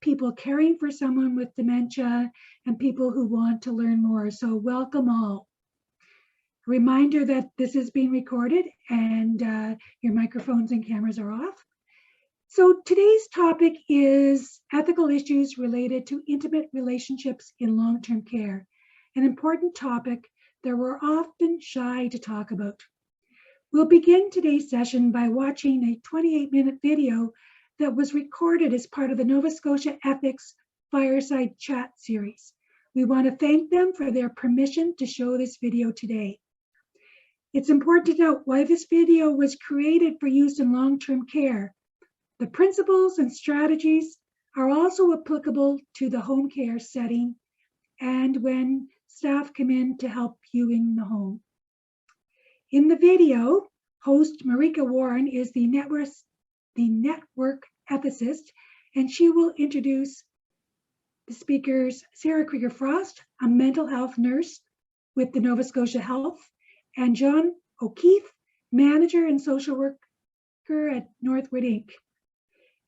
people caring for someone with dementia, and people who want to learn more. So welcome all. A reminder that this is being recorded and your microphones and cameras are off. So today's topic is ethical issues related to intimate relationships in long-term care, an important topic that we're often shy to talk about. We'll begin today's session by watching a 28-minute video that was recorded as part of the Nova Scotia Ethics Fireside Chat series. We want to thank them for their permission to show this video today. It's important to note why this video was created for use in long-term care. The principles and strategies are also applicable to the home care setting and when staff come in to help you in the home. In the video, host Marika Warren is the network ethicist, and she will introduce the speakers, Sarah Kreiger-Frost, a mental health nurse with the Nova Scotia Health, and John O'Keefe, manager and social worker at Northwood Inc.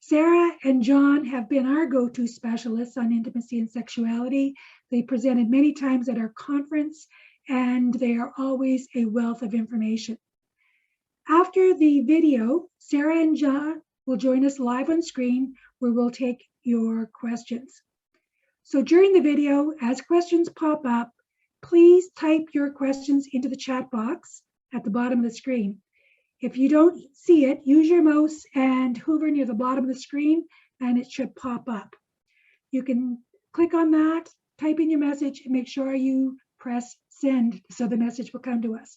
Sarah and John have been our go-to specialists on intimacy and sexuality. They presented many times at our conference, and they are always a wealth of information. After the video, Sarah and John will join us live on screen where we'll take your questions. So during the video, as questions pop up, please type your questions into the chat box at the bottom of the screen. If you don't see it, use your mouse and hover near the bottom of the screen and it should pop up. You can click on that, type in your message, and make sure you press send so the message will come to us.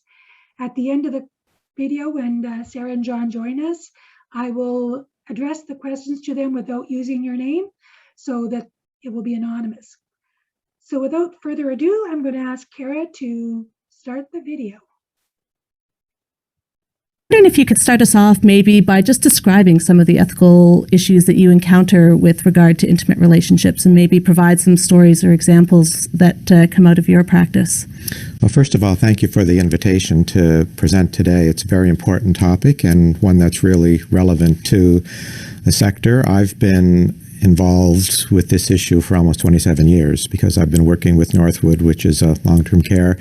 At the end of the video, when Sarah and John join us, I will address the questions to them without using your name so that it will be anonymous. So without further ado, I'm going to ask Kara to start the video. I'm wondering if you could start us off maybe by just describing some of the ethical issues that you encounter with regard to intimate relationships and maybe provide some stories or examples that come out of your practice. Well, first of all, thank you for the invitation to present today. It's a very important topic and one that's really relevant to the sector. I've been involved with this issue for almost 27 years because I've been working with Northwood, which is a long-term care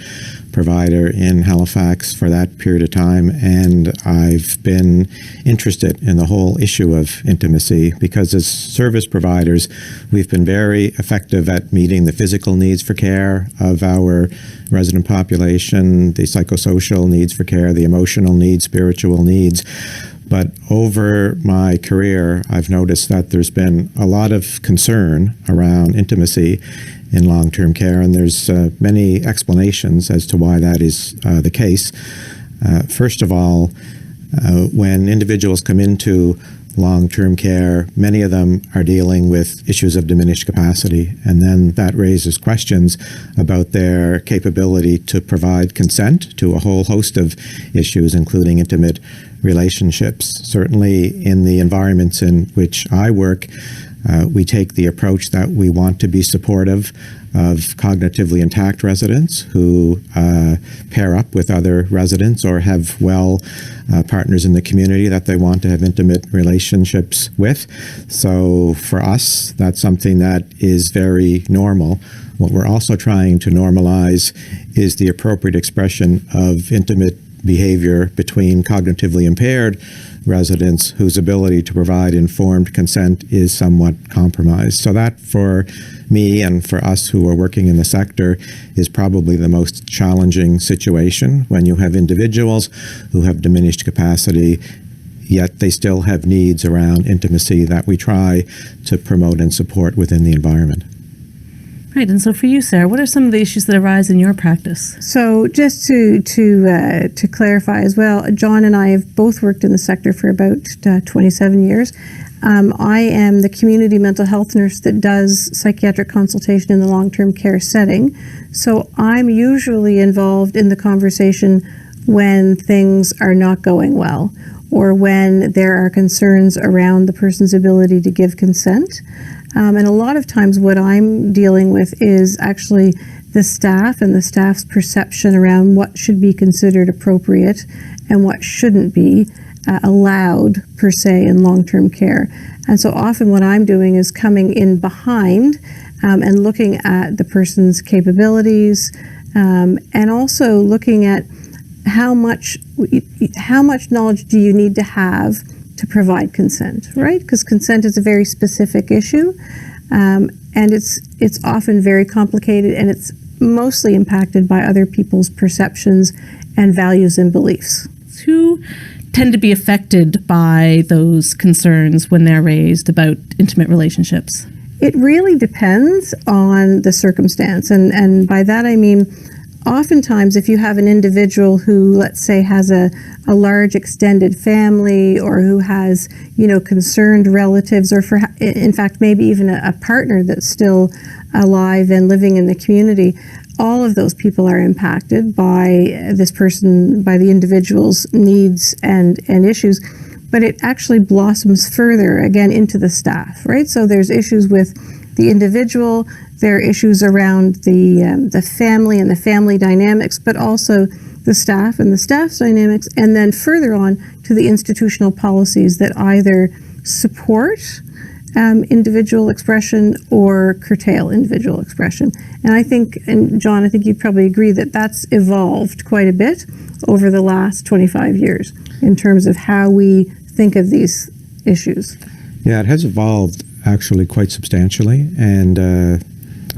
provider in Halifax for that period of time, and I've been interested in the whole issue of intimacy because as service providers, we've been very effective at meeting the physical needs for care of our resident population, the psychosocial needs for care, the emotional needs, spiritual needs. But over my career, I've noticed that there's been a lot of concern around intimacy in long-term care, and there's many explanations as to why that is the case. First of all, when individuals come into long-term care, many of them are dealing with issues of diminished capacity, and then that raises questions about their capability to provide consent to a whole host of issues, including intimate relationships. Certainly in the environments in which I work, we take the approach that we want to be supportive of cognitively intact residents who pair up with other residents or have partners in the community that they want to have intimate relationships with. So for us, that's something that is very normal. What we're also trying to normalize is the appropriate expression of intimate behavior between cognitively impaired residents whose ability to provide informed consent is somewhat compromised. So that, for me and for us who are working in the sector, is probably the most challenging situation when you have individuals who have diminished capacity, yet they still have needs around intimacy that we try to promote and support within the environment. Right, and so for you, Sarah, what are some of the issues that arise in your practice? So just to clarify as well, John and I have both worked in the sector for about 27 years. I am the community mental health nurse that does psychiatric consultation in the long-term care setting. So I'm usually involved in the conversation when things are not going well or when there are concerns around the person's ability to give consent. And a lot of times what I'm dealing with is actually the staff and the staff's perception around what should be considered appropriate and what shouldn't be allowed per se in long-term care. And so often what I'm doing is coming in behind and looking at the person's capabilities, and also looking at how much knowledge do you need to have to provide consent, right? Because consent is a very specific issue, and it's often very complicated, and it's mostly impacted by other people's perceptions and values and beliefs. Who tend to be affected by those concerns when they're raised about intimate relationships? It really depends on the circumstance, and by that I mean, oftentimes if you have an individual who, let's say, has a large extended family, or who has, concerned relatives, or in fact maybe even a partner that's still alive and living in the community, all of those people are impacted by the individual's needs and issues. But it actually blossoms further again into the staff, right? So there's issues with the individual, there are issues around the family and the family dynamics, but also the staff and the staff's dynamics, and then further on to the institutional policies that either support individual expression or curtail individual expression. And I think, and John, I think you'd probably agree that that's evolved quite a bit over the last 25 years in terms of how we think of these issues. Yeah, it has evolved actually quite substantially, and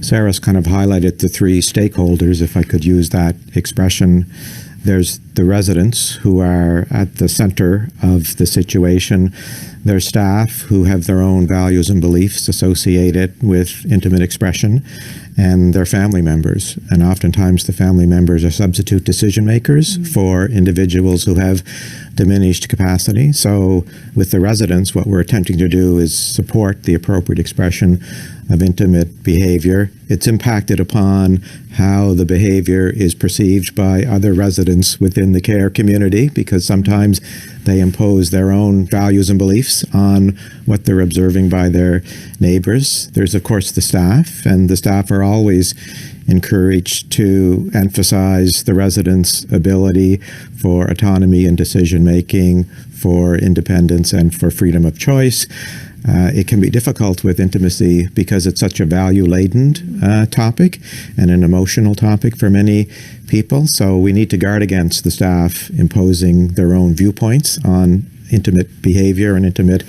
Sarah's kind of highlighted the three stakeholders, if I could use that expression. There's the residents, who are at the center of the situation. There's staff, who have their own values and beliefs associated with intimate expression, and their family members. And oftentimes the family members are substitute decision makers for individuals who have diminished capacity. So with the residents, what we're attempting to do is support the appropriate expression of intimate behavior. It's impacted upon how the behavior is perceived by other residents within the care community, because sometimes they impose their own values and beliefs on what they're observing by their neighbors. There's, of course, the staff, and the staff are always encouraged to emphasize the residents' ability for autonomy and decision-making, for independence, and for freedom of choice. It can be difficult with intimacy because it's such a value-laden topic and an emotional topic for many people. So we need to guard against the staff imposing their own viewpoints on intimate behavior and intimate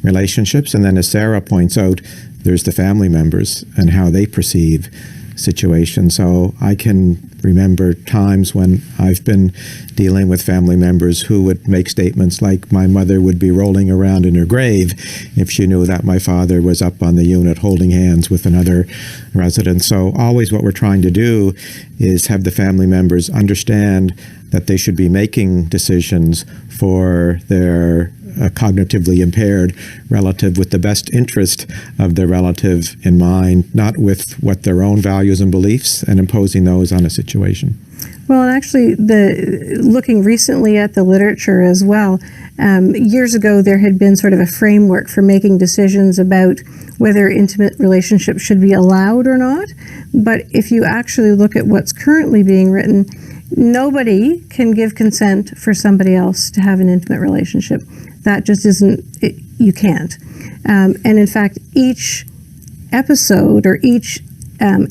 relationships. And then, as Sarah points out, there's the family members and how they perceive situations. So I can remember times when I've been dealing with family members who would make statements like, my mother would be rolling around in her grave if she knew that my father was up on the unit holding hands with another resident. So always what we're trying to do is have the family members understand that they should be making decisions for their cognitively impaired relative with the best interest of their relative in mind, not with what their own values and beliefs, and imposing those on a situation. Well, and actually, looking recently at the literature as well, years ago there had been sort of a framework for making decisions about whether intimate relationships should be allowed or not. But if you actually look at what's currently being written, nobody can give consent for somebody else to have an intimate relationship. That just isn't, you can't. And in fact, each episode or each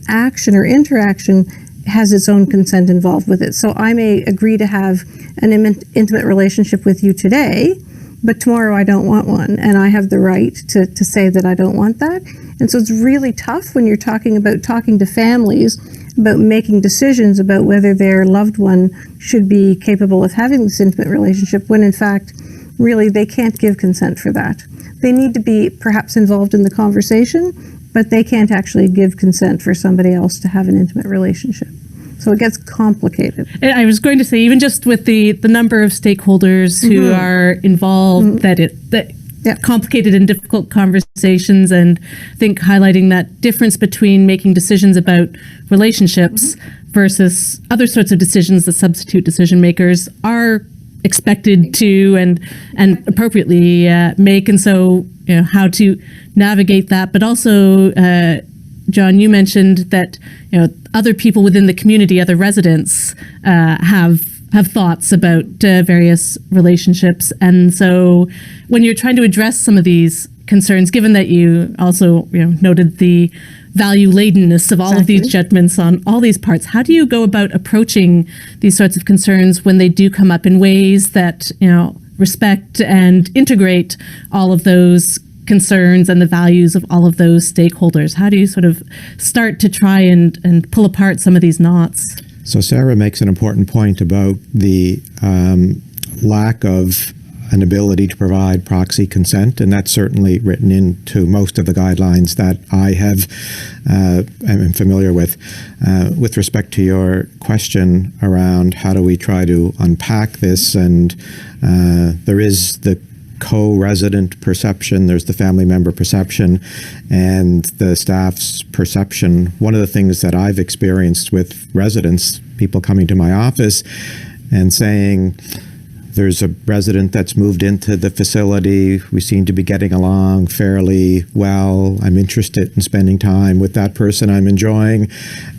action or interaction has its own consent involved with it. So I may agree to have an intimate relationship with you today, but tomorrow I don't want one, and I have the right to say that I don't want that. And so it's really tough when you're talking to families about making decisions about whether their loved one should be capable of having this intimate relationship, when in fact, really, they can't give consent for that. They need to be perhaps involved in the conversation, but they can't actually give consent for somebody else to have an intimate relationship. So it gets complicated. I was going to say, even just with the number of stakeholders who are involved, that complicated and difficult conversations, and I think highlighting that difference between making decisions about relationships versus other sorts of decisions that substitute decision makers are expected to and appropriately make. And so, how to navigate that, but also, John, you mentioned that other people within the community, other residents, have thoughts about various relationships. And so when you're trying to address some of these concerns, given that you also noted the value ladenness of all of these judgments on all these parts? How do you go about approaching these sorts of concerns when they do come up in ways that respect and integrate all of those concerns and the values of all of those stakeholders? How do you sort of start to try and pull apart some of these knots? So Sarah makes an important point about the lack of an ability to provide proxy consent, and that's certainly written into most of the guidelines that I am familiar with. With respect to your question around how do we try to unpack this, and there is the co-resident perception, there's the family member perception, and the staff's perception. One of the things that I've experienced with residents, people coming to my office and saying, there's a resident that's moved into the facility, we seem to be getting along fairly well, I'm interested in spending time with that person, I'm enjoying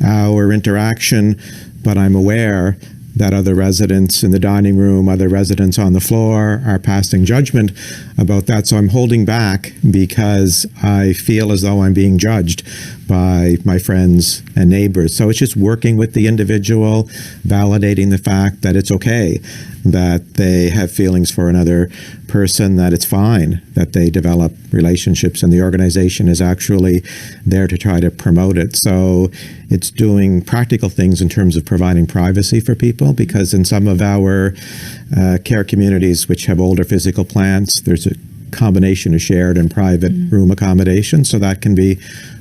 our interaction, but I'm aware that other residents in the dining room, other residents on the floor are passing judgment about that. So I'm holding back because I feel as though I'm being judged by my friends and neighbors. So it's just working with the individual, validating the fact that it's okay, that they have feelings for another person, that it's fine, that they develop relationships, and the organization is actually there to try to promote it. So it's doing practical things in terms of providing privacy for people, because in some of our care communities which have older physical plants, there's a combination of shared and private room accommodation, so that can be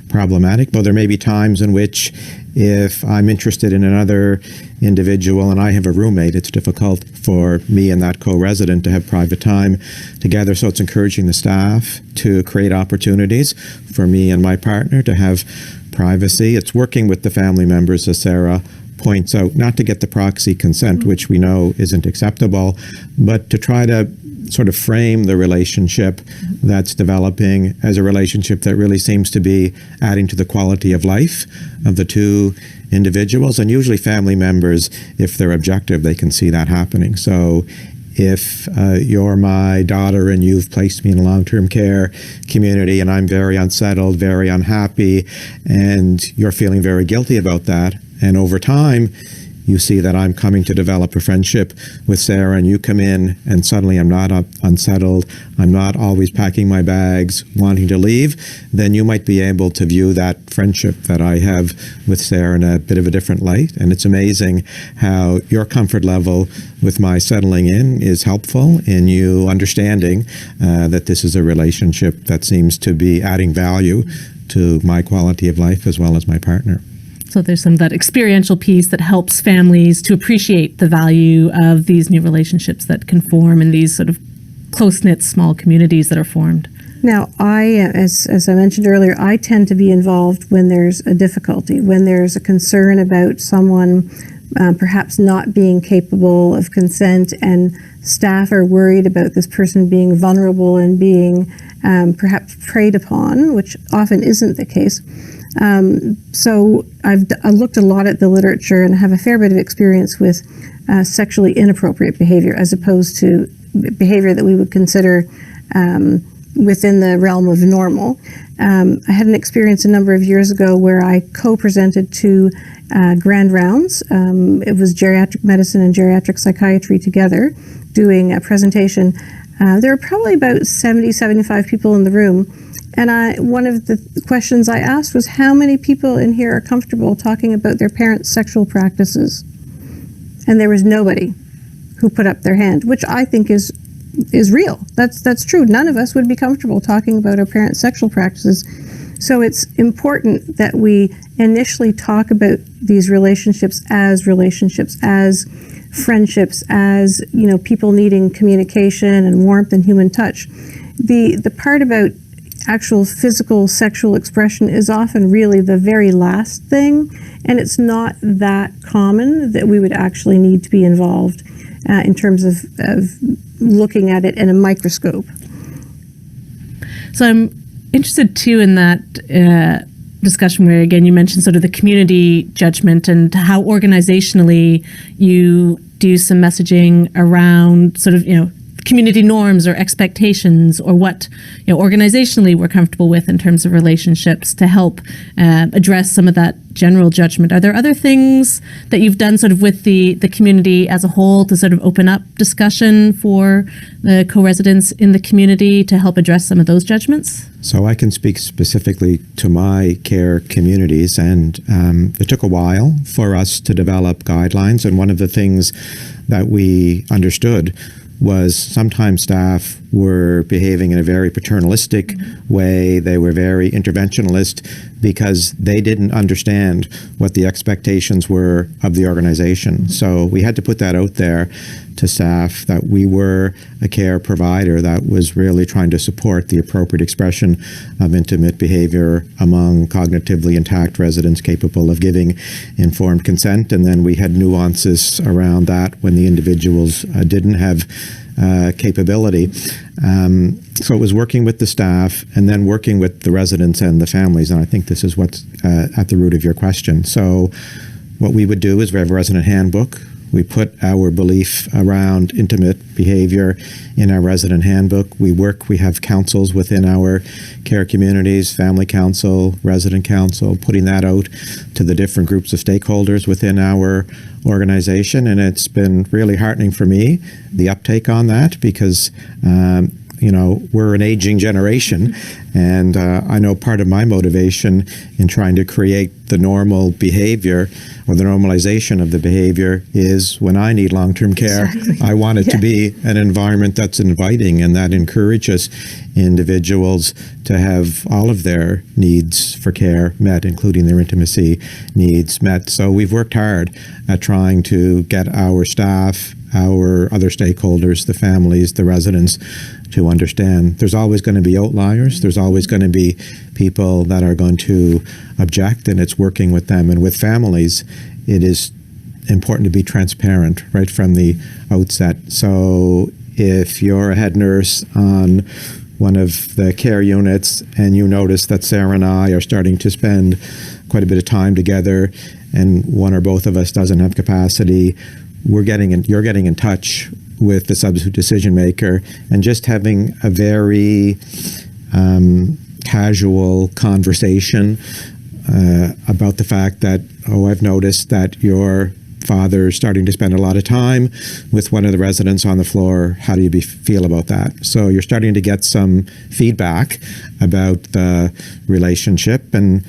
problematic. But there may be times in which, if I'm interested in another individual and I have a roommate, it's difficult for me and that co-resident to have private time together. So it's encouraging the staff to create opportunities for me and my partner to have privacy. It's working with the family members, as Sarah points out, not to get the proxy consent, which we know isn't acceptable, but to try to sort of frame the relationship that's developing as a relationship that really seems to be adding to the quality of life of the two individuals. And usually family members, if they're objective, they can see that happening. So if you're my daughter and you've placed me in a long-term care community and I'm very unsettled, very unhappy, and you're feeling very guilty about that, and over time you see that I'm coming to develop a friendship with Sarah, and you come in and suddenly I'm not unsettled, I'm not always packing my bags, wanting to leave, then you might be able to view that friendship that I have with Sarah in a bit of a different light. And it's amazing how your comfort level with my settling in is helpful in you understanding that this is a relationship that seems to be adding value to my quality of life as well as my partner. So there's some of that experiential piece that helps families to appreciate the value of these new relationships that can form in these sort of close-knit small communities that are formed. Now, as I mentioned earlier, I tend to be involved when there's a difficulty, when there's a concern about someone perhaps not being capable of consent, and staff are worried about this person being vulnerable and being perhaps preyed upon, which often isn't the case. So I looked a lot at the literature and have a fair bit of experience with sexually inappropriate behavior, as opposed to behavior that we would consider within the realm of normal. I had an experience a number of years ago where I co-presented two grand rounds. It was geriatric medicine and geriatric psychiatry together doing a presentation. There were probably about 70, 75 people in the room. And one of the questions I asked was, how many people in here are comfortable talking about their parents' sexual practices? And there was nobody who put up their hand, which I think is real. That's true. None of us would be comfortable talking about our parents' sexual practices. So it's important that we initially talk about these relationships, as friendships, as people needing communication and warmth and human touch. The part about actual physical sexual expression is often really the very last thing, and it's not that common that we would actually need to be involved in terms of looking at it in a microscope. So I'm interested too in that discussion where, again, you mentioned sort of the community judgment and how organizationally you do some messaging around sort of, community norms or expectations, or what organizationally we're comfortable with in terms of relationships to help address some of that general judgment. Are there other things that you've done sort of with the community as a whole to sort of open up discussion for the co-residents in the community to help address some of those judgments? So I can speak specifically to my care communities, and it took a while for us to develop guidelines. And one of the things that we understood was sometimes staff were behaving in a very paternalistic way. They were very interventionist because they didn't understand what the expectations were of the organization. So we had to put that out there to staff, that we were a care provider that was really trying to support the appropriate expression of intimate behavior among cognitively intact residents capable of giving informed consent. And then we had nuances around that when the individuals didn't have capability. So it was working with the staff and then working with the residents and the families. And I think this is what's at the root of your question. So what we would do is we have a resident handbook. We put our belief around intimate behavior in our resident handbook. We have councils within our care communities, family council, resident council, putting that out to the different groups of stakeholders within our organization. And it's been really heartening for me, the uptake on that, because we're an aging generation, and I know part of my motivation in trying to create the normal behavior or the normalization of the behavior is when I need long-term care, exactly. I want it to be an environment that's inviting and that encourages individuals to have all of their needs for care met, including their intimacy needs met. So we've worked hard at trying to get our staff, our other stakeholders, the families, the residents, to understand there's always going to be outliers. There's always going to be people that are going to object, and it's working with them. And with families, it is important to be transparent right from the outset. So if you're a head nurse on one of the care units and you notice that Sarah and I are starting to spend quite a bit of time together and one or both of us doesn't have capacity, you're getting in touch with the substitute decision maker and just having a very casual conversation about the fact that, I've noticed that your father's starting to spend a lot of time with one of the residents on the floor. How do you feel about that? So you're starting to get some feedback about the relationship, and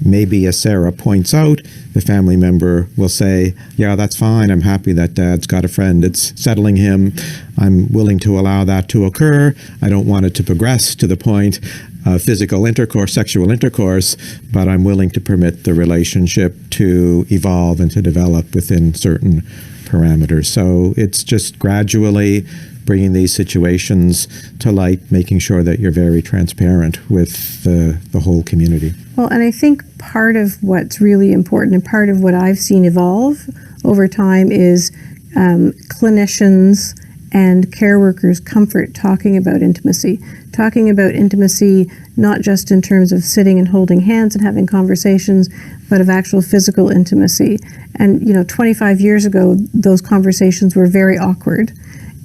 maybe, as Sarah points out, the family member will say, yeah, that's fine. I'm happy that Dad's got a friend. It's settling him. I'm willing to allow that to occur. I don't want it to progress to the point of physical intercourse, sexual intercourse, but I'm willing to permit the relationship to evolve and to develop within certain parameters. So it's just gradually bringing these situations to light, making sure that you're very transparent with the whole community. Well, and I think part of what's really important and part of what I've seen evolve over time is clinicians and care workers' comfort talking about intimacy not just in terms of sitting and holding hands and having conversations, but of actual physical intimacy. And 25 years ago, those conversations were very awkward.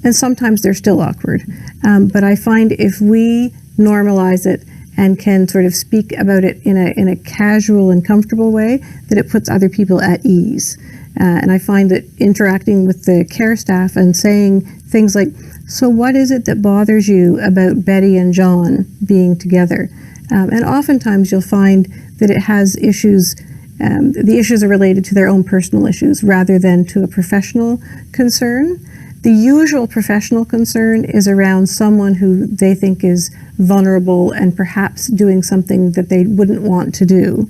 And sometimes they're still awkward. But I find if we normalize it and can sort of speak about it in a casual and comfortable way, that it puts other people at ease. And I find that interacting with the care staff and saying things like, so what is it that bothers you about Betty and John being together? And oftentimes you'll find that it has issues, the issues are related to their own personal issues rather than to a professional concern. The usual professional concern is around someone who they think is vulnerable and perhaps doing something that they wouldn't want to do.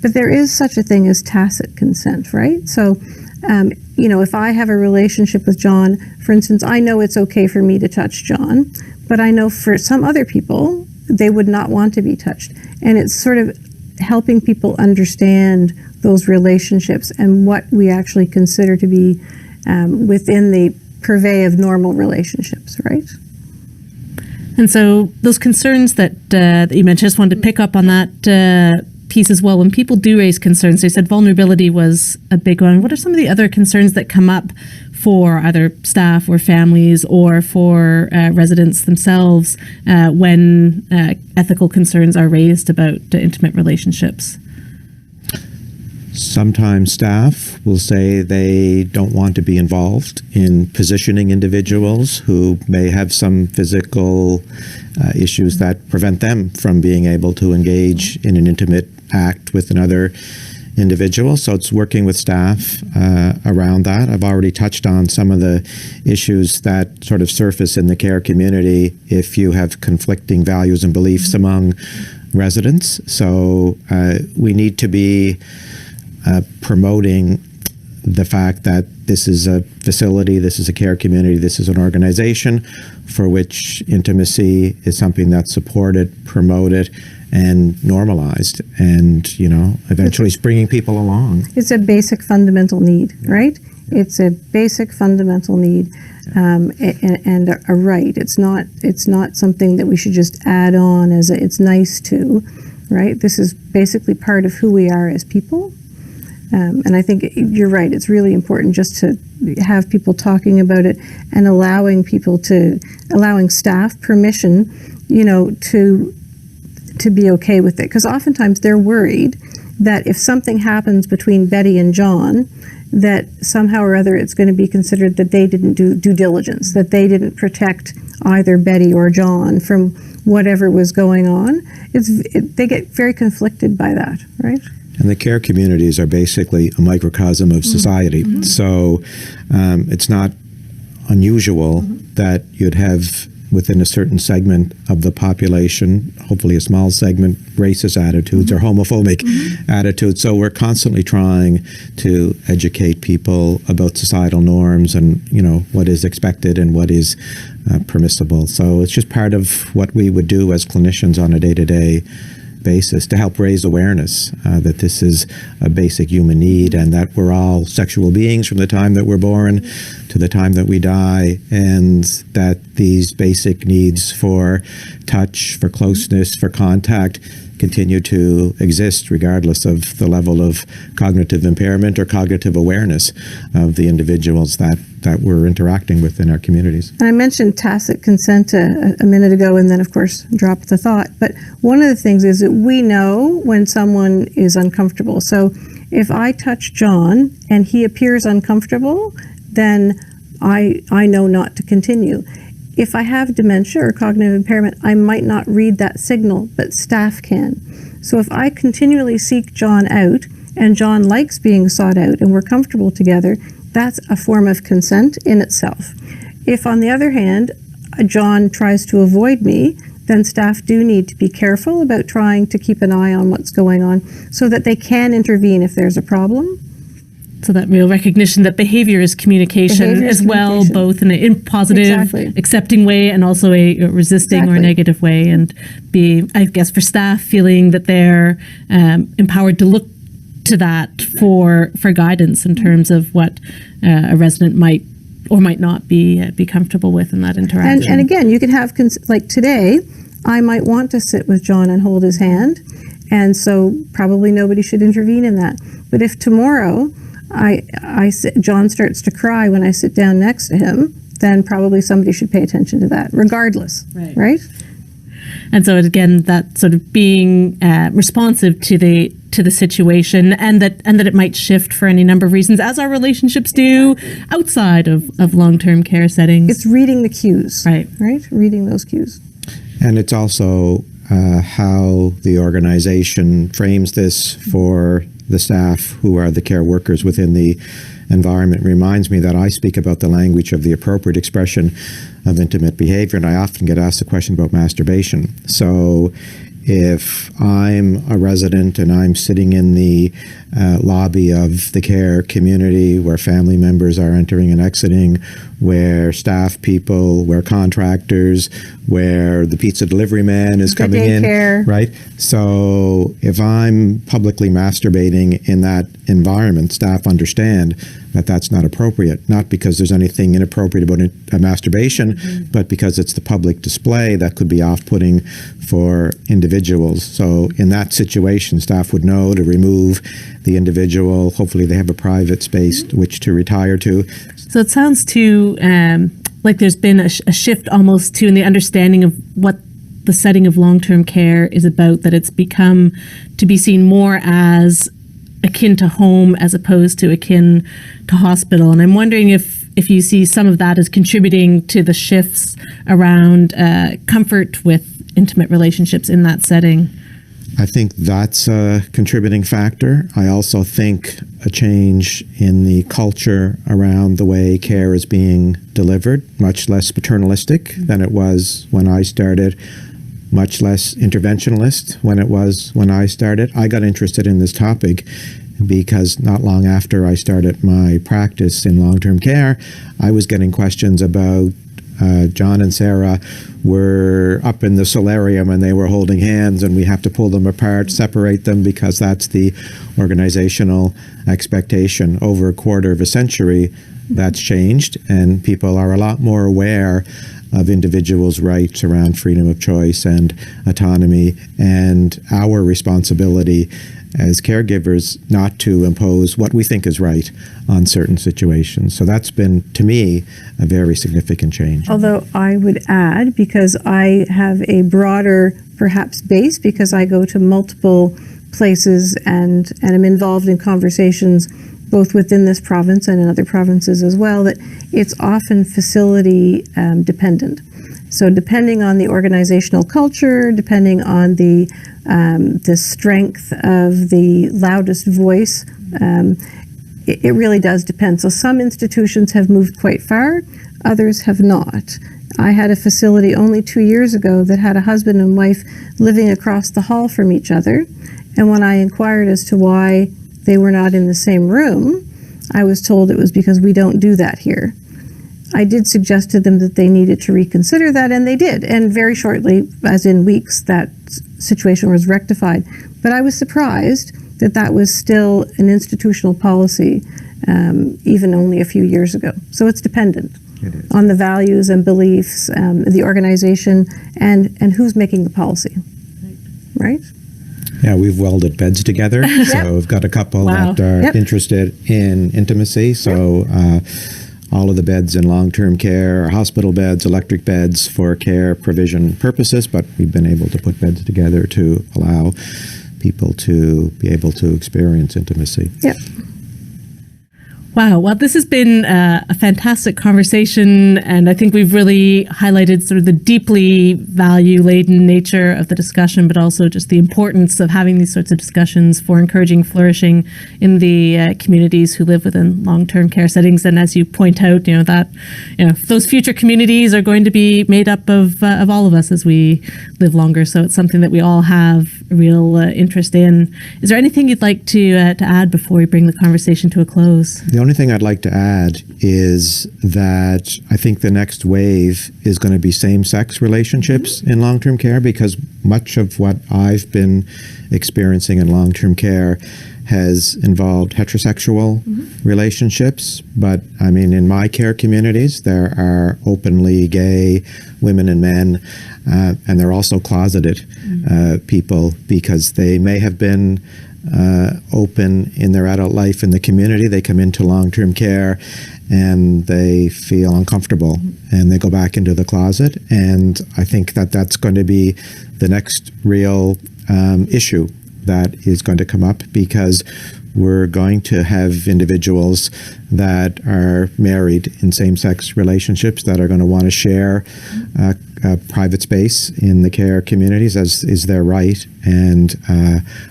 But there is such a thing as tacit consent, right? So, if I have a relationship with John, for instance, I know it's okay for me to touch John, but I know for some other people, they would not want to be touched. And it's sort of helping people understand those relationships and what we actually consider to be within the purvey of normal relationships, right? And so those concerns that you mentioned, just wanted to pick up on that piece as well. When people do raise concerns, they said vulnerability was a big one. What are some of the other concerns that come up for either staff or families or for residents themselves when ethical concerns are raised about intimate relationships? Sometimes staff will say they don't want to be involved in positioning individuals who may have some physical issues that prevent them from being able to engage in an intimate act with another individual. So it's working with staff around that. I've already touched on some of the issues that sort of surface in the care community if you have conflicting values and beliefs among residents. So we need to be promoting the fact that this is a facility, this is a care community, this is an organization for which intimacy is something that's supported, promoted, and normalized, and, you know, eventually bringing people along. It's a basic fundamental need, right? It's a basic fundamental need and a right. It's not something that we should just add on as it's nice to, right? This is basically part of who we are as people. And I think you're right. It's really important just to have people talking about it and allowing staff permission, you know, to be okay with it. Because oftentimes they're worried that if something happens between Betty and John, that somehow or other it's going to be considered that they didn't do due diligence, that they didn't protect either Betty or John from whatever was going on. They get very conflicted by that, right? And the care communities are basically a microcosm of society. Mm-hmm. So it's not unusual that you'd have within a certain segment of the population, hopefully a small segment, racist attitudes or homophobic attitudes. So we're constantly trying to educate people about societal norms and, you know, what is expected and what is permissible. So it's just part of what we would do as clinicians on a day-to-day basis to help raise awareness that this is a basic human need and that we're all sexual beings from the time that we're born to the time that we die, and that these basic needs for touch, for closeness, for contact continue to exist regardless of the level of cognitive impairment or cognitive awareness of the individuals that we're interacting with in our communities. And I mentioned tacit consent a minute ago, and then of course dropped the thought. But one of the things is that we know when someone is uncomfortable. So if I touch John and he appears uncomfortable, then I know not to continue. If I have dementia or cognitive impairment, I might not read that signal, but staff can. So if I continually seek John out and John likes being sought out and we're comfortable together, that's a form of consent in itself. If, on the other hand, John tries to avoid me, then staff do need to be careful about trying to keep an eye on what's going on so that they can intervene if there's a problem. So that real recognition that behavior is communication as well, both in a positive, accepting way and also a resisting or negative way, and be, I guess, for staff feeling that they're empowered to look to that for guidance in terms of what a resident might or might not be comfortable with in that interaction. And again, you can have, like today, I might want to sit with John and hold his hand, and so probably nobody should intervene in that. But if tomorrow John starts to cry when I sit down next to him, then probably somebody should pay attention to that, regardless, right? And so again, that sort of being responsive to the situation, and that it might shift for any number of reasons, as our relationships do outside of long-term care settings. It's reading the cues, right? Reading those cues. And it's also how the organization frames this for the staff who are the care workers within the environment. Reminds me that I speak about the language of the appropriate expression of intimate behavior, and I often get asked the question about masturbation. So if I'm a resident and I'm sitting in the lobby of the care community where family members are entering and exiting, where staff people, where contractors, where the pizza delivery man is coming in, right? So if I'm publicly masturbating in that environment, staff understand that that's not appropriate, not because there's anything inappropriate about masturbation, but because it's the public display that could be off-putting for individuals. So in that situation, staff would know to remove the individual. Hopefully they have a private space which to retire to. So it sounds too like there's been a shift almost to in the understanding of what the setting of long-term care is about, that it's become to be seen more as akin to home as opposed to akin to hospital. And I'm wondering if you see some of that as contributing to the shifts around comfort with intimate relationships in that setting. I think that's a contributing factor. I also think a change in the culture around the way care is being delivered, much less paternalistic than it was when I started, much less interventionalist when it was when I started. I got interested in this topic because not long after I started my practice in long-term care, I was getting questions about John and Sarah were up in the solarium and they were holding hands and we have to pull them apart, separate them because that's the organizational expectation. Over a quarter of a century, that's changed and people are a lot more aware of individuals' rights around freedom of choice and autonomy and our responsibility as caregivers not to impose what we think is right on certain situations. So that's been, to me, a very significant change. Although I would add, because I have a broader, perhaps, base, because I go to multiple places and am involved in conversations both within this province and in other provinces as well, that it's often facility dependent. So depending on the organizational culture, depending on the strength of the loudest voice, it really does depend. So some institutions have moved quite far, others have not. I had a facility only 2 years ago that had a husband and wife living across the hall from each other, and when I inquired as to why they were not in the same room, I was told it was because we don't do that here. I did suggest to them that they needed to reconsider that, and they did. And very shortly, as in weeks, that situation was rectified. But I was surprised that that was still an institutional policy, even only a few years ago. So it's dependent on the values and beliefs, the organization, and who's making the policy, right? Yeah, we've welded beds together. So we've got a couple that are interested in intimacy. So all of the beds in long-term care are hospital beds, electric beds for care provision purposes, but we've been able to put beds together to allow people to be able to experience intimacy. Yep. Wow. Well, this has been a fantastic conversation, and I think we've really highlighted sort of the deeply value-laden nature of the discussion, but also just the importance of having these sorts of discussions for encouraging flourishing in the communities who live within long-term care settings. And as you point out, those future communities are going to be made up of all of us as we live longer. So it's something that we all have a real interest in. Is there anything you'd like to add before we bring the conversation to a close? The only thing I'd like to add is that I think the next wave is going to be same-sex relationships in long-term care, because much of what I've been experiencing in long-term care has involved heterosexual relationships. But I mean, in my care communities, there are openly gay women and men, and they're also closeted people, because they may have been open in their adult life in the community. They come into long-term care and they feel uncomfortable and they go back into the closet. And I think that that's going to be the next real issue that is going to come up, because we're going to have individuals that are married in same-sex relationships that are going to want to share a private space in the care communities, as is their right. And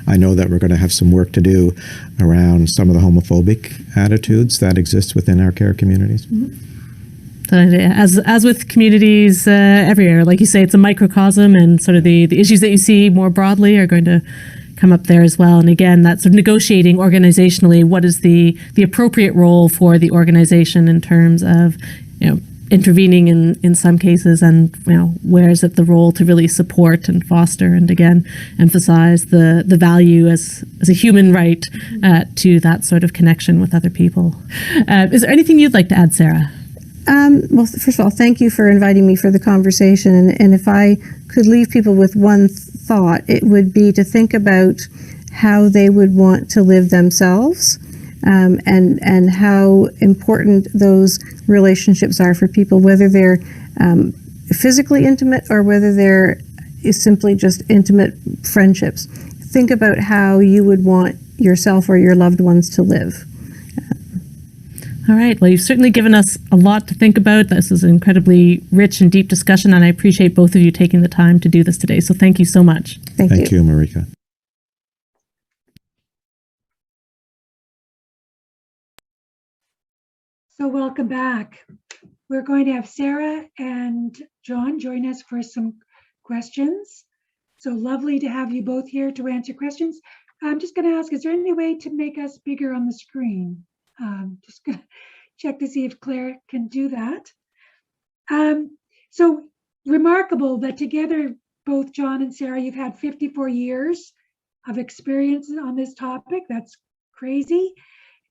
I know that we're going to have some work to do around some of the homophobic attitudes that exist within our care communities. As with communities everywhere, like you say, it's a microcosm, and sort of the issues that you see more broadly are going to come up there as well. And again, that sort of negotiating organizationally, what is the appropriate role for the organization in terms of, intervening in some cases, and where is it the role to really support and foster and again emphasize the value as a human right to that sort of connection with other people. Is there anything you'd like to add, Sarah? Well, first of all, thank you for inviting me for the conversation. And if I could leave people with one thought, it would be to think about how they would want to live themselves, and how important those relationships are for people, whether they're physically intimate or whether they're simply just intimate friendships. Think about how you would want yourself or your loved ones to live. All right. Well, you've certainly given us a lot to think about. This is an incredibly rich and deep discussion, and I appreciate both of you taking the time to do this today. So thank you so much. Thank you, Marika. So welcome back. We're going to have Sarah and John join us for some questions. So lovely to have you both here to answer questions. I'm just going to ask, is there any way to make us bigger on the screen? Just going to check to see if Claire can do that. So remarkable that together, both John and Sarah, you've had 54 years of experience on this topic. That's crazy.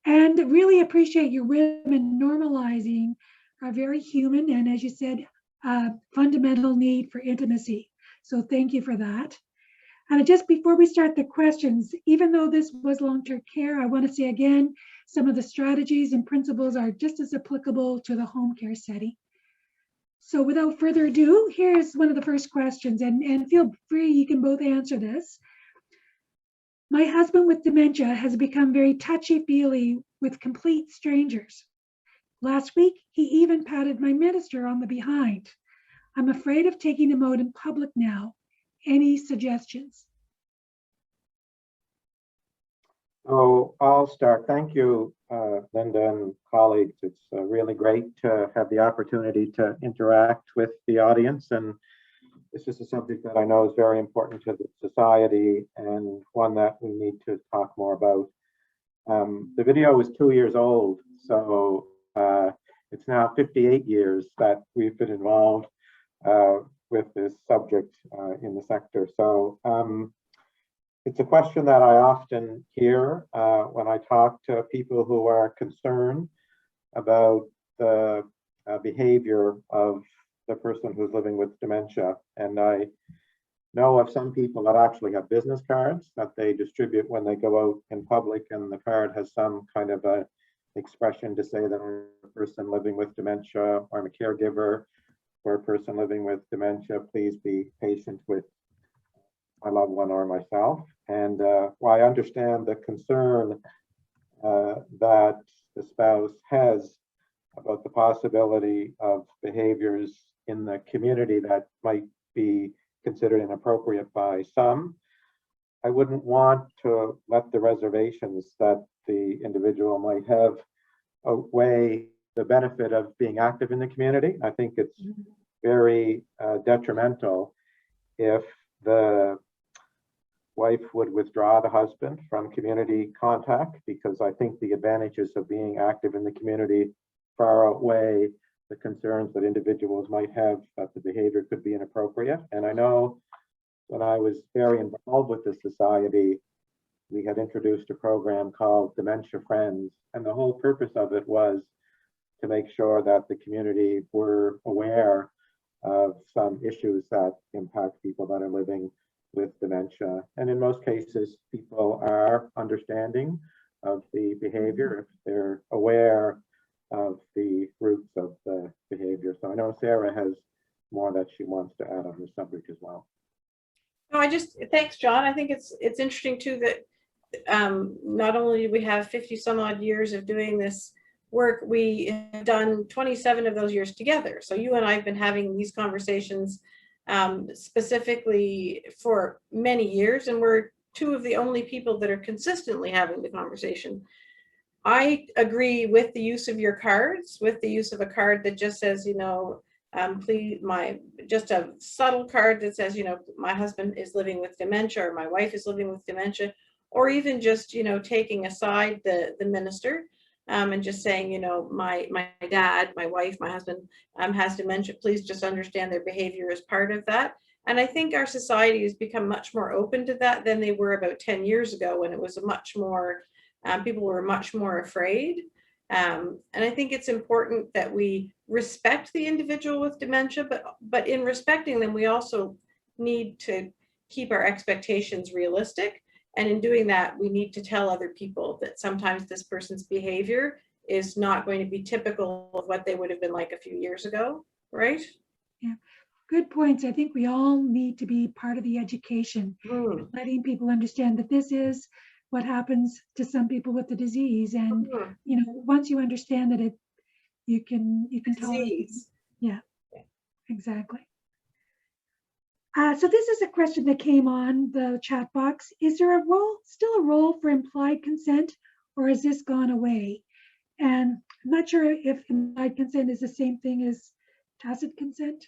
And really appreciate your women normalizing our very human and, as you said, fundamental need for intimacy. So thank you for that. And just before we start the questions, even though this was long-term care, I want to say again, some of the strategies and principles are just as applicable to the home care setting. So without further ado, here's one of the first questions, and feel free, you can both answer this. My husband with dementia has become very touchy-feely with complete strangers. Last week, he even patted my minister on the behind. I'm afraid of taking him out in public now. Any suggestions? So I'll start. Thank you, Linda and colleagues. It's really great to have the opportunity to interact with the audience. And this is a subject that I know is very important to the society and one that we need to talk more about. The video is 2 years old, so it's now 58 years that we've been involved with this subject in the sector. So it's a question that I often hear when I talk to people who are concerned about the behavior of the person who's living with dementia. And I know of some people that actually have business cards that they distribute when they go out in public, and the card has some kind of a expression to say that I'm a person living with dementia, or I'm a caregiver for a person living with dementia. Please be patient with my loved one or myself. And while I understand the concern that the spouse has about the possibility of behaviors in the community that might be considered inappropriate by some, I wouldn't want to let the reservations that the individual might have outweigh the benefit of being active in the community. I think it's very detrimental if the wife would withdraw the husband from community contact, because I think the advantages of being active in the community far outweigh the concerns that individuals might have that the behavior could be inappropriate. And I know when I was very involved with the society, we had introduced a program called Dementia Friends, and the whole purpose of it was to make sure that the community were aware of some issues that impact people that are living with dementia. And in most cases, people are understanding of the behavior if they're aware of the roots of the behavior. So I know Sarah has more that she wants to add on this subject as well. No, thanks, John. I think it's interesting too that not only do we have 50 some odd years of doing this work, we have done 27 of those years together. So you and I have been having these conversations specifically for many years, and we're two of the only people that are consistently having the conversation. I agree with the use of your cards, with the use of a card that just says, please, just a subtle card that says, my husband is living with dementia, or my wife is living with dementia, or even just, taking aside the minister. and just saying, you know, my dad, my wife, my husband has dementia. Please just understand their behavior is part of that. And I think our society has become much more open to that than they were about 10 years ago, when it was a much more, people were much more afraid. And I think it's important that we respect the individual with dementia, but in respecting them, we also need to keep our expectations realistic. And in doing that, we need to tell other people that sometimes this person's behavior is not going to be typical of what they would have been like a few years ago, right? Yeah, good points. I think we all need to be part of the education, letting people understand that this is what happens to some people with the disease. And, you know, once you understand that you can tell them. Yeah, exactly. So this is a question that came on the chat box. Is there still a role for implied consent, or has this gone away? And I'm not sure if implied consent is the same thing as tacit consent.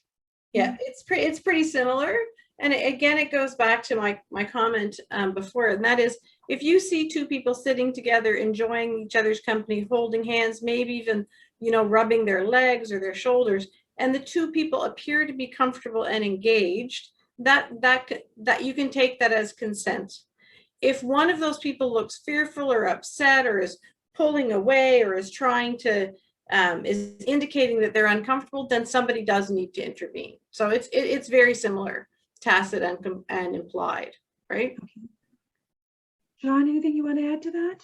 Yeah, it's pretty similar. And again, it goes back to my comment before, and that is, if you see two people sitting together, enjoying each other's company, holding hands, maybe even, you know, rubbing their legs or their shoulders, and the two people appear to be comfortable and engaged, that you can take that as consent. If one of those people looks fearful or upset or is pulling away or is trying to is indicating that they're uncomfortable, then somebody does need to intervene. So it's very similar, tacit and implied, right? Okay. John, anything you want to add to that?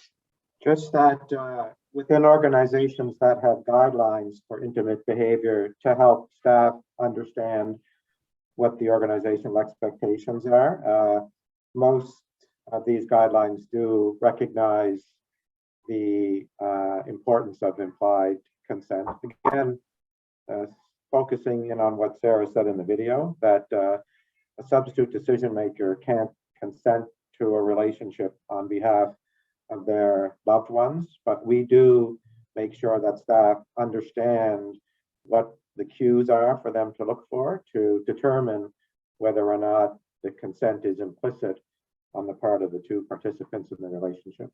Just that within organizations that have guidelines for intimate behavior to help staff understand what the organizational expectations are, most of these guidelines do recognize the importance of implied consent. Again, focusing in on what Sarah said in the video, that a substitute decision maker can't consent to a relationship on behalf of their loved ones, but we do make sure that staff understand what the cues are for them to look for to determine whether or not the consent is implicit on the part of the two participants in the relationship.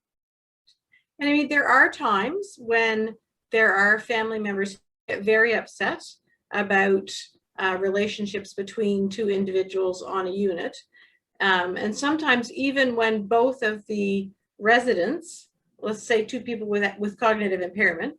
And I mean, there are times when there are family members who get very upset about relationships between two individuals on a unit. And sometimes even when both of the residents, let's say two people with cognitive impairment,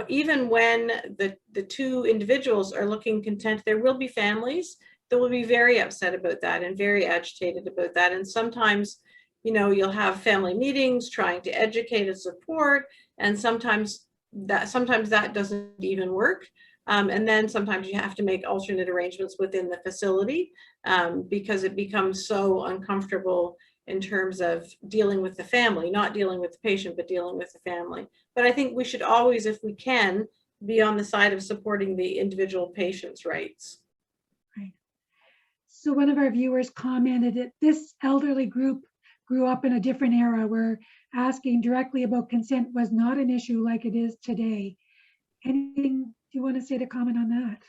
even when the two individuals are looking content, there will be families that will be very upset about that and very agitated about that. And sometimes, you know, you'll have family meetings trying to educate and support, and sometimes that doesn't even work. And then sometimes you have to make alternate arrangements within the facility because it becomes so uncomfortable in terms of dealing with the family, not dealing with the patient, but dealing with the family. But I think we should always, if we can, be on the side of supporting the individual patient's rights. Right. So one of our viewers commented that this elderly group grew up in a different era where asking directly about consent was not an issue like it is today. Anything you want to say to comment on that?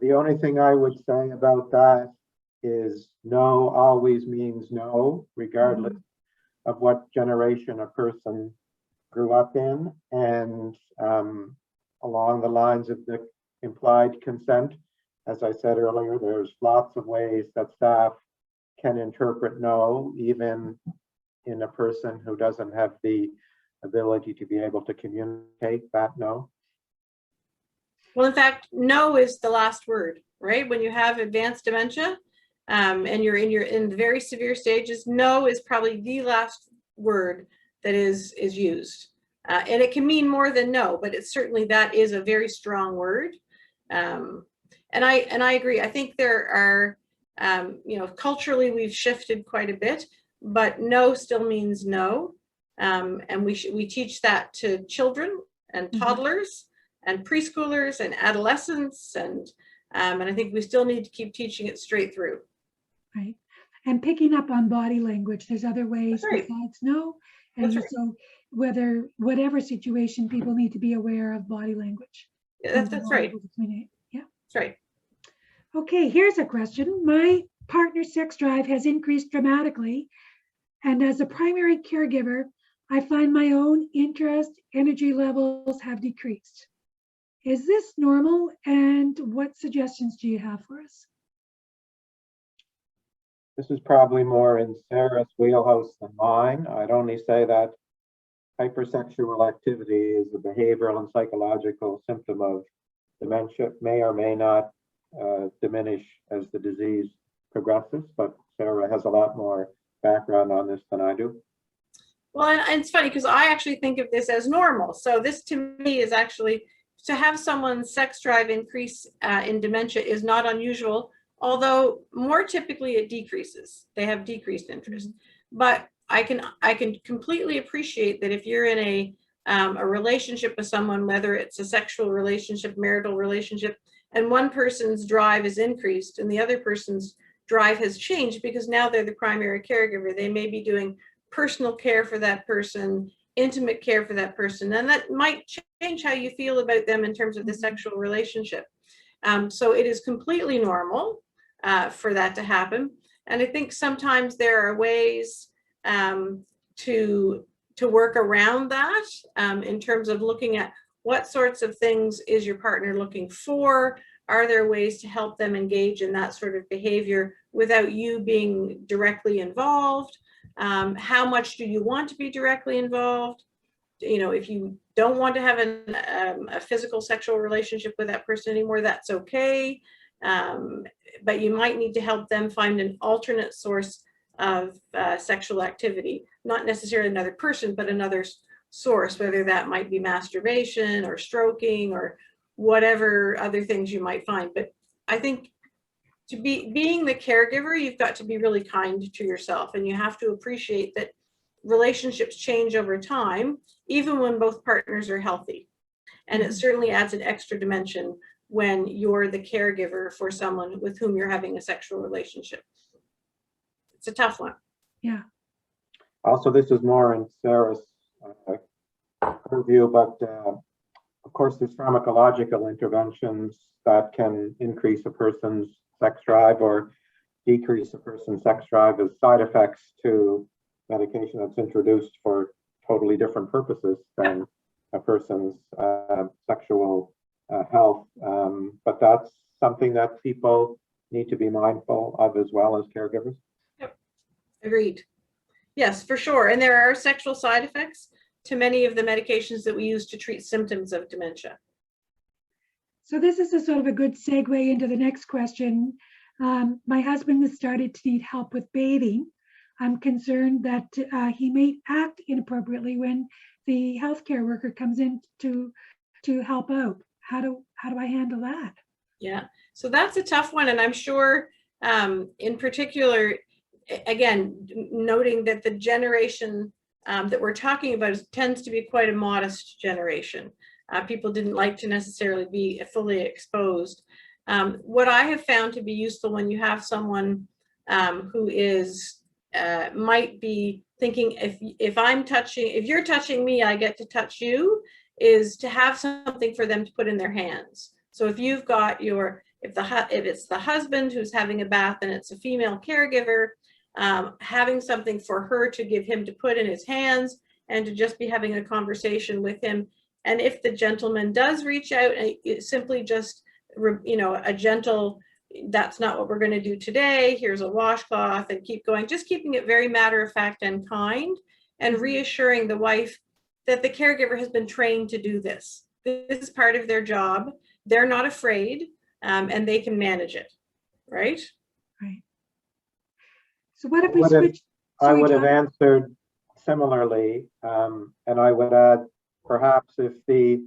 The only thing I would say about that is no always means no, regardless of what generation a person grew up in. And along the lines of the implied consent, as I said earlier, there's lots of ways that staff can interpret no, even in a person who doesn't have the ability to be able to communicate that no. Well, in fact, no is the last word, right? When you have advanced dementia and you're in the very severe stages, no is probably the last word that is used. And it can mean more than no, but it's certainly, that is a very strong word. And I agree. I think there are, you know, culturally we've shifted quite a bit, but no still means no. And we teach that to children and toddlers and preschoolers and adolescents, and I think we still need to keep teaching it straight through. Right, and picking up on body language. There's other ways besides no, and so whatever situation, people need to be aware of body language. Yeah, that's right. Yeah, that's right. Okay, here's a question. My partner's sex drive has increased dramatically, and as a primary caregiver, I find my own interest, energy levels have decreased. Is this normal? And what suggestions do you have for us? This is probably more in Sarah's wheelhouse than mine. I'd only say that hypersexual activity is a behavioral and psychological symptom of dementia, may or may not diminish as the disease progresses, but Sarah has a lot more background on this than I do. Well, and it's funny because I actually think of this as normal. So this to me is actually, to have someone's sex drive increase in dementia is not unusual, although more typically it decreases. They have decreased interest. But I can completely appreciate that if you're in a relationship with someone, whether it's a sexual relationship, marital relationship, and one person's drive is increased and the other person's drive has changed because now they're the primary caregiver. They may be doing personal care for that person, intimate care for that person, and that might change how you feel about them in terms of the sexual relationship. So it is completely normal for that to happen. And I think sometimes there are ways to work around that in terms of looking at what sorts of things is your partner looking for? Are there ways to help them engage in that sort of behavior without you being directly involved? How much do you want to be directly involved? You know, if you don't want to have a physical sexual relationship with that person anymore, that's okay. But you might need to help them find an alternate source of sexual activity, not necessarily another person, but another source, whether that might be masturbation or stroking or whatever other things you might find. But I think to being the caregiver, you've got to be really kind to yourself, and you have to appreciate that relationships change over time, even when both partners are healthy. And it certainly adds an extra dimension when you're the caregiver for someone with whom you're having a sexual relationship. It's a tough one. Yeah. Also, this is more in Sarah's purview, but of course, there's pharmacological interventions that can increase a person's sex drive or decrease a person's sex drive as side effects to medication that's introduced for totally different purposes than a person's sexual health. But that's something that people need to be mindful of as well as caregivers. Yep. Agreed. Yes, for sure. And there are sexual side effects to many of the medications that we use to treat symptoms of dementia. So this is a sort of a good segue into the next question. My husband has started to need help with bathing. I'm concerned that he may act inappropriately when the healthcare worker comes in to help out. How do I handle that? Yeah, so that's a tough one, and I'm sure in particular, again, noting that the generation that we're talking about tends to be quite a modest generation. People didn't like to necessarily be fully exposed. What I have found to be useful when you have someone who is might be thinking, if you're touching me, I get to touch you, is to have something for them to put in their hands. So if you've got if it's the husband who's having a bath and it's a female caregiver, having something for her to give him to put in his hands and to just be having a conversation with him. And if the gentleman does reach out, it's simply just, a gentle, that's not what we're going to do today, here's a washcloth, and keep going, just keeping it very matter of fact and kind, and reassuring the wife that the caregiver has been trained to do this. This is part of their job. They're not afraid, and they can manage it, right? Right. So what if we switch? I would have answered similarly, and I would add, perhaps if the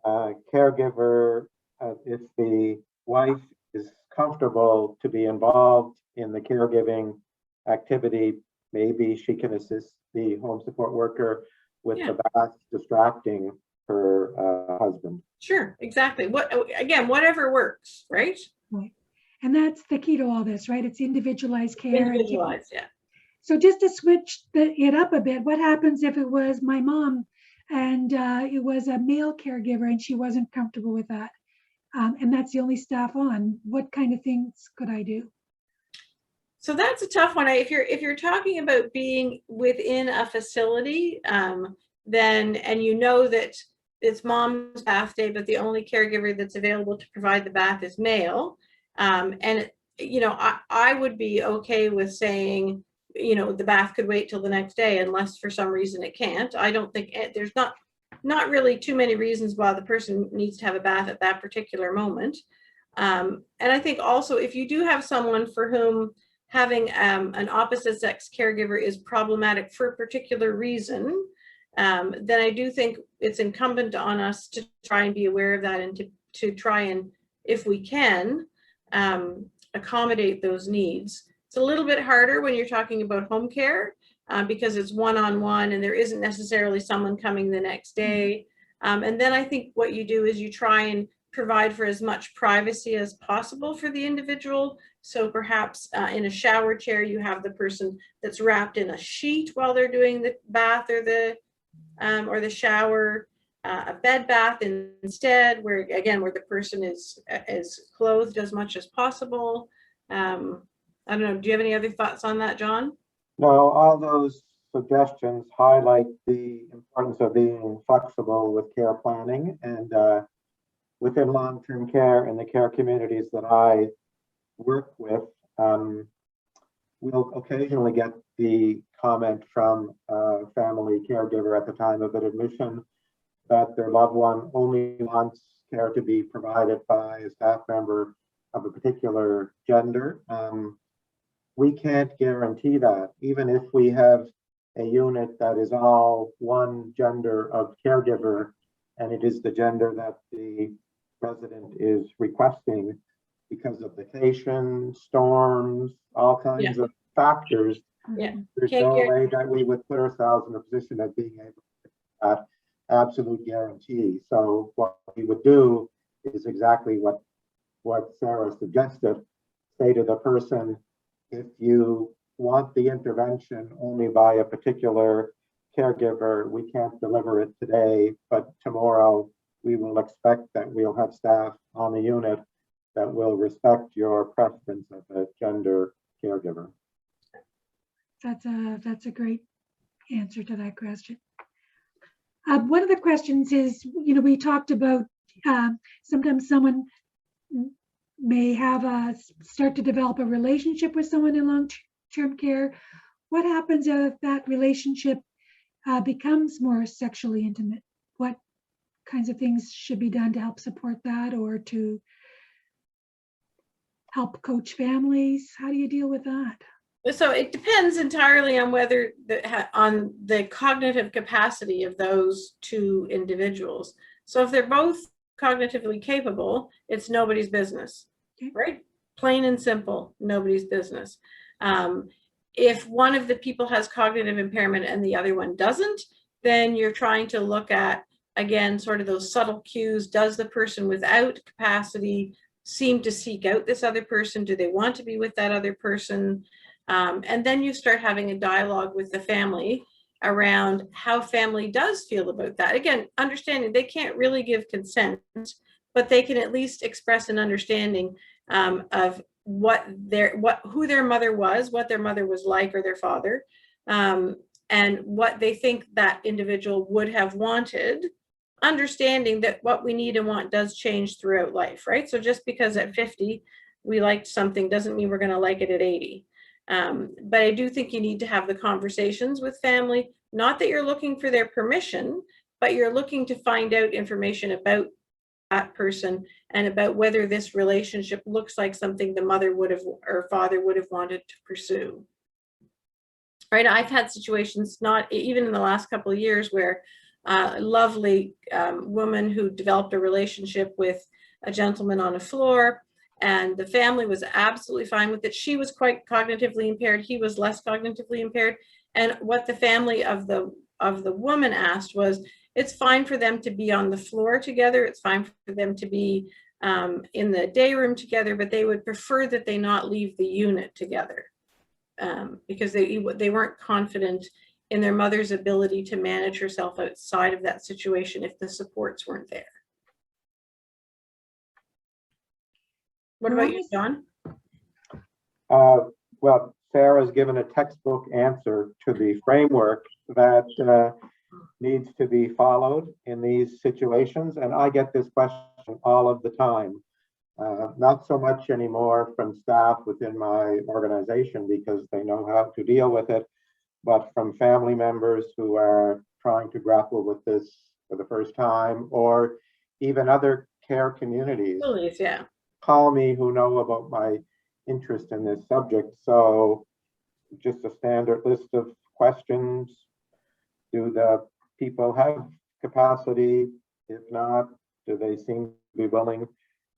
caregiver, if the wife is comfortable to be involved in the caregiving activity, maybe she can assist the home support worker with the bath, distracting her husband. Sure, exactly. Whatever works, right? Right. And that's the key to all this, right? It's individualized care. Individualized, yeah. So just to switch it up a bit, what happens if it was my mom and it was a male caregiver and she wasn't comfortable with that? And that's the only staff on. What kind of things could I do? So that's a tough one. If you're talking about being within a facility, then, and you know that it's mom's bath day, but the only caregiver that's available to provide the bath is male, and you know, I would be okay with saying, you know, the bath could wait till the next day unless for some reason it can't. I don't think there's not really too many reasons why the person needs to have a bath at that particular moment. And I think also if you do have someone for whom having an opposite sex caregiver is problematic for a particular reason, then I do think it's incumbent on us to try and be aware of that, and to try and, if we can, accommodate those needs. It's a little bit harder when you're talking about home care, because it's one-on-one and there isn't necessarily someone coming the next day. And then I think what you do is you try and provide for as much privacy as possible for the individual. So perhaps in a shower chair, you have the person that's wrapped in a sheet while they're doing the bath or the shower, a bed bath instead, where again, where the person is clothed as much as possible. I don't know, do you have any other thoughts on that, John? No, all those suggestions highlight the importance of being flexible with care planning, and within long-term care and the care communities that I work with, we'll occasionally get the comment from a family caregiver at the time of an admission that their loved one only wants care to be provided by a staff member of a particular gender. We can't guarantee that. Even if we have a unit that is all one gender of caregiver, and it is the gender that the resident is requesting because of vacation, storms, all kinds of factors, there's no way that we would put ourselves in a position of being able to get that absolute guarantee. So what we would do is exactly what Sarah suggested. Say to the person, if you want the intervention only by a particular caregiver, we can't deliver it today, but tomorrow we will expect that we'll have staff on the unit that will respect your preference of a gender caregiver. That's a great answer to that question. One of the questions is, you know, we talked about sometimes someone may have start to develop a relationship with someone in long-term care. What happens if that relationship becomes more sexually intimate? What kinds of things should be done to help support that, or to help coach families? How do you deal with that? So it depends entirely on whether on the cognitive capacity of those two individuals. So if they're both cognitively capable, it's nobody's business, right? Plain and simple, nobody's business. If one of the people has cognitive impairment and the other one doesn't, then you're trying to look at, again, sort of those subtle cues. Does the person without capacity seem to seek out this other person? Do they want to be with that other person? And then you start having a dialogue with the family around how family does feel about that. Again, understanding they can't really give consent, but they can at least express an understanding of who their mother was, what their mother was like, or their father, and what they think that individual would have wanted, understanding that what we need and want does change throughout life, right? So just because at 50 we liked something doesn't mean we're going to like it at 80. But I do think you need to have the conversations with family, not that you're looking for their permission, but you're looking to find out information about that person and about whether this relationship looks like something the mother would have or father would have wanted to pursue. Right? I've had situations, not even in the last couple of years, where a lovely woman who developed a relationship with a gentleman on a floor, and the family was absolutely fine with it. She was quite cognitively impaired. He was less cognitively impaired. And what the family of the woman asked was, it's fine for them to be on the floor together. It's fine for them to be in the day room together, but they would prefer that they not leave the unit together because they weren't confident in their mother's ability to manage herself outside of that situation if the supports weren't there. What about you, John? Well, Sarah's given a textbook answer to the framework that needs to be followed in these situations. And I get this question all of the time. Not so much anymore from staff within my organization because they know how to deal with it, but from family members who are trying to grapple with this for the first time, or even other care communities Yeah. call me who know about my interest in this subject. So just a standard list of questions. Do the people have capacity? If not, do they seem to be willing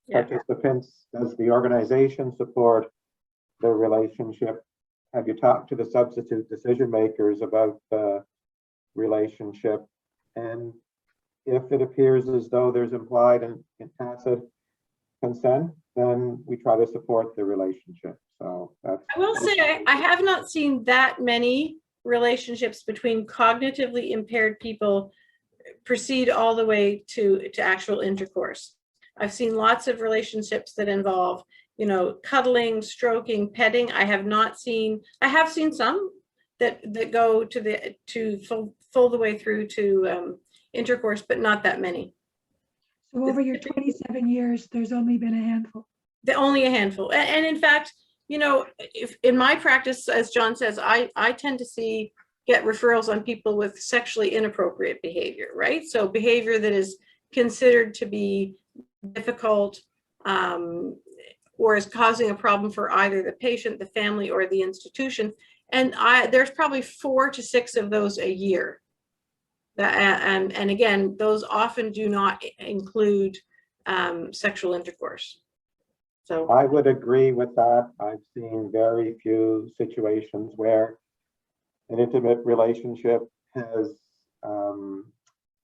participants? Does the organization support the relationship? Have you talked to the substitute decision makers about the relationship? And if it appears as though there's implied and tacit consent, then we try to support the relationship. So that's. I will say I have not seen that many relationships between cognitively impaired people proceed all the way to actual intercourse. I've seen lots of relationships that involve, you know, cuddling, stroking, petting. I have seen some that go to full the way through to intercourse, but not that many. So over your 27 years, there's only been a handful. Only a handful. And in fact, you know, if in my practice, as John says, I tend to get referrals on people with sexually inappropriate behavior, right? So behavior that is considered to be difficult or is causing a problem for either the patient, the family, or the institution. And there's probably 4 to 6 of those a year. And again, those often do not include sexual intercourse. So I would agree with that. I've seen very few situations where an intimate relationship has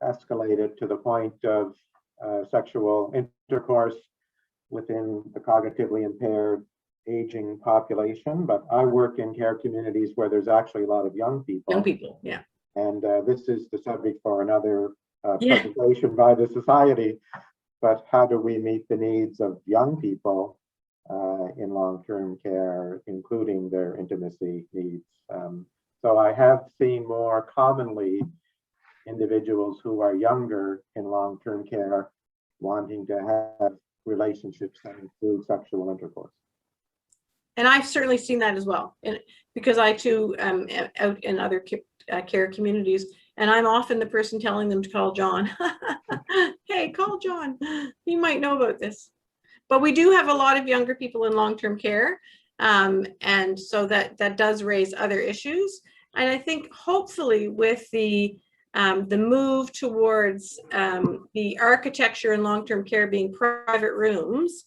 escalated to the point of sexual intercourse within the cognitively impaired aging population. But I work in care communities where there's actually a lot of young people. Young people, yeah. And this is the subject for another presentation by the society. But how do we meet the needs of young people in long-term care, including their intimacy needs? So I have seen more commonly individuals who are younger in long-term care wanting to have relationships that include sexual intercourse. And I've certainly seen that as well, and because I too am out in other care communities, and I'm often the person telling them to call John. Hey, call John. He might know about this. But we do have a lot of younger people in long-term care, and so that does raise other issues. And I think hopefully with the move towards the architecture in long-term care being private rooms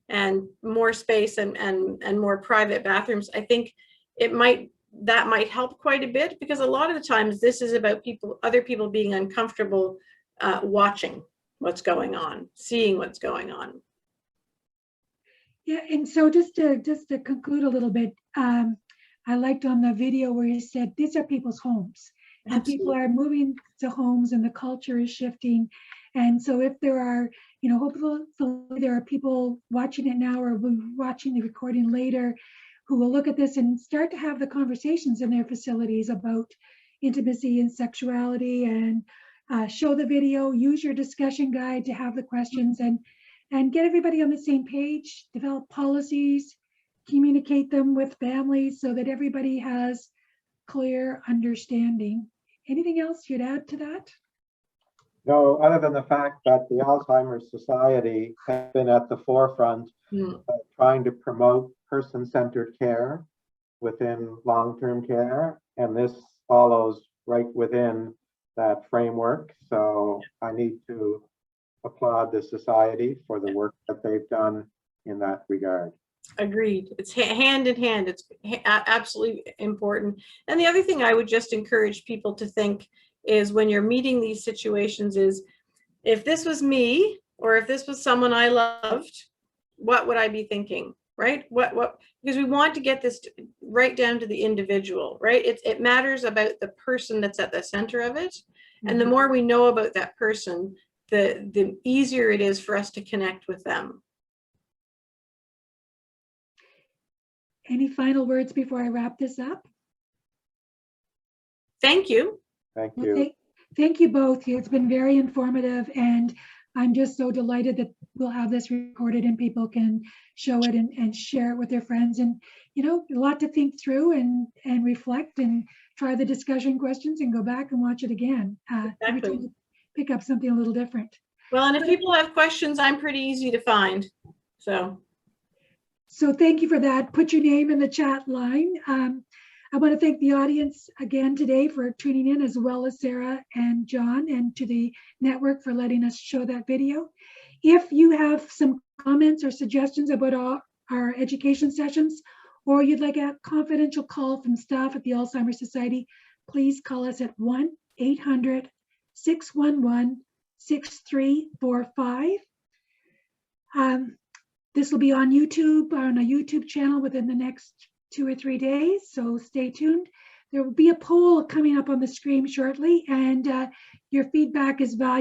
and more space and more private bathrooms, I think that might help quite a bit, because a lot of the times this is about other people being uncomfortable watching what's going on, seeing what's going on. Yeah, and so just to conclude a little bit, I liked on the video where you said these are people's homes, and Absolutely. people are moving to homes, and the culture is shifting. And so if there are, you know, hopefully there are people watching it now or watching the recording later who will look at this and start to have the conversations in their facilities about intimacy and sexuality, and show the video, use your discussion guide to have the questions, and get everybody on the same page, develop policies, communicate them with families so that everybody has clear understanding. Anything else you'd add to that? No, other than the fact that the Alzheimer's Society has been at the forefront of trying to promote person-centered care within long-term care, and this follows right within that framework. So I need to applaud the society for the work that they've done in that regard. Agreed. It's hand in hand. It's absolutely important. And the other thing I would just encourage people to think is, when you're meeting these situations, is if this was me, or if this was someone I loved, what would I be thinking, right? What, because we want to get this right down to the individual, right? It matters about the person that's at the center of it. And the more we know about that person, the easier it is for us to connect with them. Any final words before I wrap this up? Thank you. Thank Well, you. thank you both. It's been very informative, and I'm just so delighted that we'll have this recorded and people can show it and share it with their friends. And, you know, a lot to think through and reflect and try the discussion questions and go back and watch it again. Every time Exactly. you pick up something a little different. Well, and if people have questions, I'm pretty easy to find. So thank you for that. Put your name in the chat line. I want to thank the audience again today for tuning in, as well as Sarah and John, and to the network for letting us show that video. If you have some comments or suggestions about our education sessions, or you'd like a confidential call from staff at the Alzheimer's Society, please call us at 1-800-611-6345. This will be on YouTube, on a YouTube channel within the next 2 or 3 days, so stay tuned. There will be a poll coming up on the screen shortly, and your feedback is valuable.